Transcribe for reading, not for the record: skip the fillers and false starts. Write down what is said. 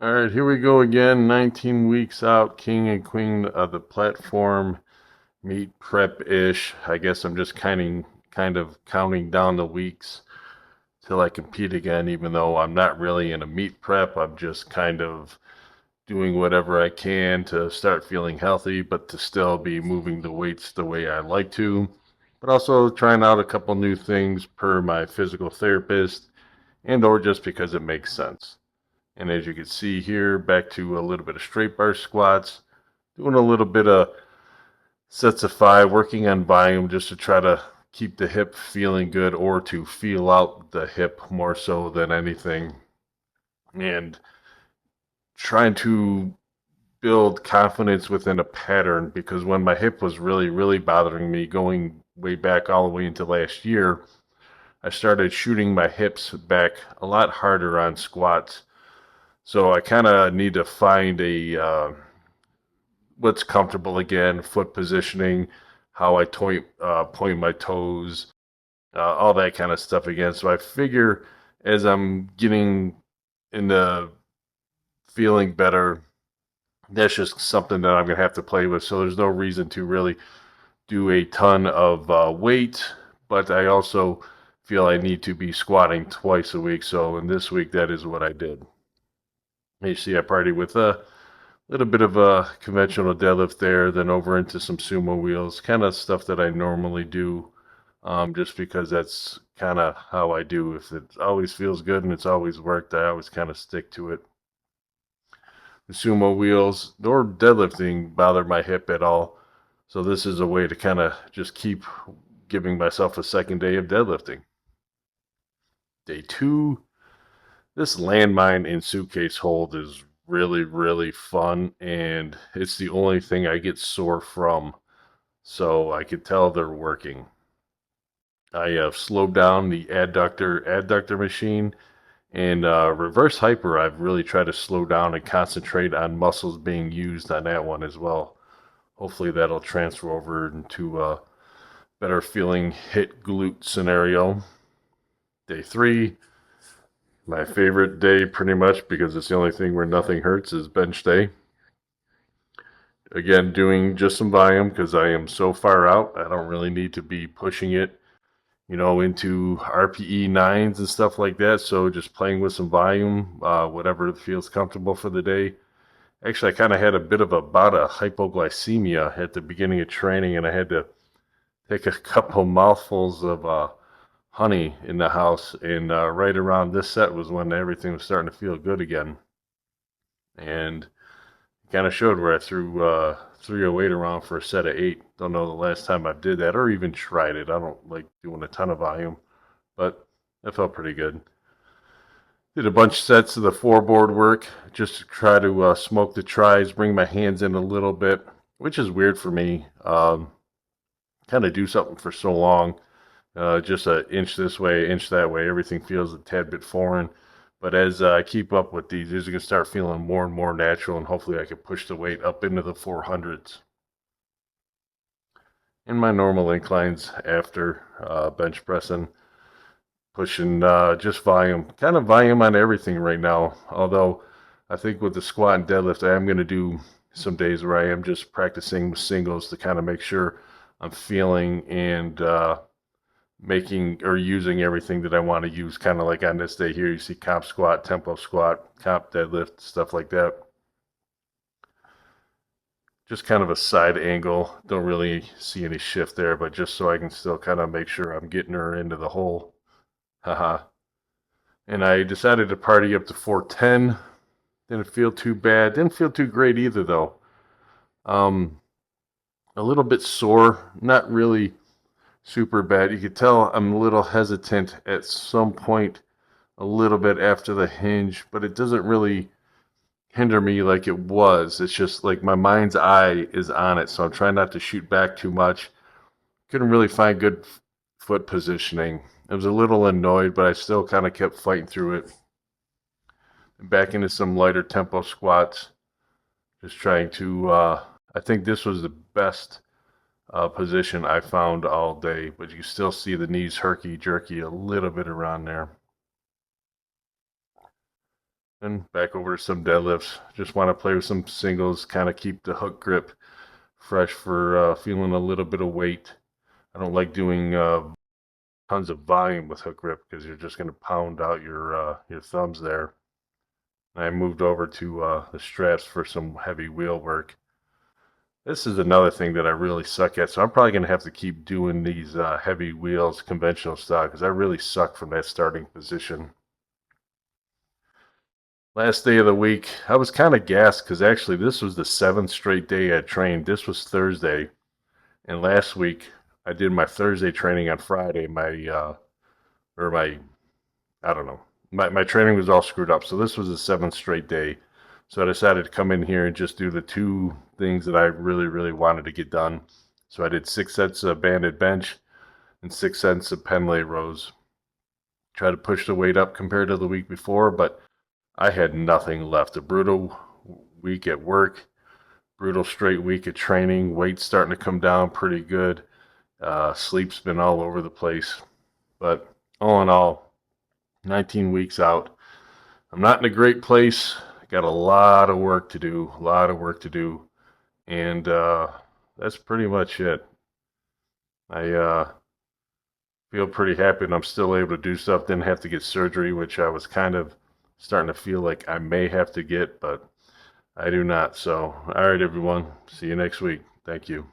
All right, here we go again. 19 weeks out, king and queen of the platform, meet prep-ish. I guess I'm just kind of counting down the weeks till I compete again, even though I'm not really in a meet prep. I'm just kind of doing whatever I can to start feeling healthy, but to still be moving the weights the way I like to. But also trying out a couple new things per my physical therapist and or just because it makes sense. And as you can see here, back to a little bit of straight bar squats, doing a little bit of sets of five, working on volume just to try to keep the hip feeling good or to feel out the hip more so than anything. And trying to build confidence within a pattern because when my hip was really, really bothering me going way back all the way into last year, I started shooting my hips back a lot harder on squats. So I kind of need to find a what's comfortable again, foot positioning, how I point my toes, all that kind of stuff again. So I figure as I'm getting into feeling better, that's just something that I'm gonna have to play with. So there's no reason to really do a ton of weight, but I also feel I need to be squatting twice a week. So in this week, that is what I did. You see, I partied with a little bit of a conventional deadlift there, then over into some sumo wheels, kind of stuff that I normally do, just because that's kind of how I do. If it always feels good and it's always worked, I always kind of stick to it. The sumo wheels nor deadlifting bother my hip at all, so this is a way to kind of just keep giving myself a second day of deadlifting. Day two, this landmine and suitcase hold is really, really fun, and it's the only thing I get sore from. So I could tell they're working. I have slowed down the adductor machine and reverse hyper. I've really tried to slow down and concentrate on muscles being used on that one as well. Hopefully that'll transfer over into a better feeling hit glute scenario. Day three, my favorite day pretty much because it's the only thing where nothing hurts is bench day. Again, doing just some volume because I am so far out. I don't really need to be pushing it, into RPE nines and stuff like that. So just playing with some volume, whatever feels comfortable for the day. Actually, I kind of had a bit of a bout of hypoglycemia at the beginning of training, and I had to take a couple mouthfuls of honey in the house. And right around this set was when everything was starting to feel good again. And kind of showed where I threw 308 around for a set of eight. Don't know the last time I did that or even tried it. I don't like doing a ton of volume, but that felt pretty good. Did a bunch of sets of the four board work just to try to smoke the tries, bring my hands in a little bit, which is weird for me. Kind of do something for so long, just an inch this way, inch that way. Everything feels a tad bit foreign. But as I keep up with these are going to start feeling more and more natural, and hopefully I can push the weight up into the 400s. In my normal inclines after bench pressing, pushing just volume, kind of volume on everything right now. Although I think with the squat and deadlift, I am going to do some days where I am just practicing with singles to kind of make sure I'm feeling and making or using everything that I want to use. Kind of like on this day here, you see comp squat, tempo squat, comp deadlift, stuff like that. Just kind of a side angle. Don't really see any shift there, but just so I can still kind of make sure I'm getting her into the hole. Haha. And I decided to party up to 410. Didn't feel too bad. Didn't feel too great either, though. Um, a little bit sore. Not really super bad. You could tell I'm a little hesitant at some point, a little bit after the hinge, but it doesn't really hinder me like it was. It's just like my mind's eye is on it, so I'm trying not to shoot back too much. Couldn't really find good foot positioning. I was a little annoyed, but I still kind of kept fighting through it. Back into some lighter tempo squats. Just trying to, I think this was the best position I found all day, but you still see the knees herky jerky a little bit around there. and back over to some deadlifts. Just want to play with some singles, kind of keep the hook grip fresh for feeling a little bit of weight. I don't like doing tons of volume with hook grip because you're just going to pound out your thumbs there. I moved over to the straps for some heavy wheel work. This is another thing that I really suck at, so I'm probably going to have to keep doing these heavy wheels conventional style because I really suck from that starting position. Last day of the week, I was kind of gassed because actually this was the seventh straight day I trained. This was Thursday, and last week I did my Thursday training on Friday. Or my I don't know. My training was all screwed up. So this was the seventh straight day. So I decided to come in here and just do the two things that I really, really wanted to get done. So I did 6 sets of banded bench and 6 sets of pen lay rows. Try to push the weight up compared to the week before, but I had nothing left. A brutal week at work, brutal straight week at training. Weight's starting to come down pretty good. Sleep's been all over the place. But all in all, 19 weeks out. I'm not in a great place. I got a lot of work to do, and that's pretty much it. I feel pretty happy and I'm still able to do stuff. Didn't have to get surgery, which I was kind of starting to feel like I may have to get, but I do not. So, all right, everyone. See you next week. Thank you.